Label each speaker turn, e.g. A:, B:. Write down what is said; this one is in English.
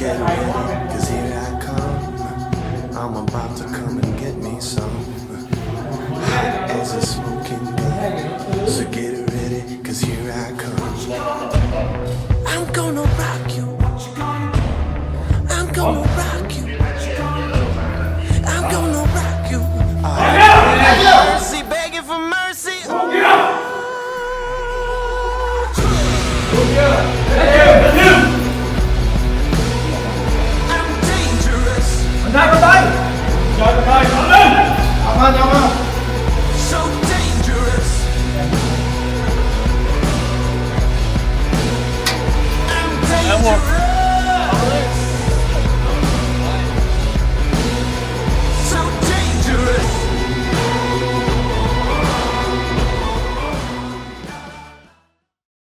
A: get ready, cause here I come. I'm about to come and get me some. Hot as a smoking gun. So get ready, cause here I come. I'm gonna rock you. I'm gonna rock you. I'm gonna rock you. Mercy, begging for mercy. I'm dangerous.
B: ได้ก็ได้ยอดก็ได้เอามาเอามา
A: So dangerous. I'm dangerous.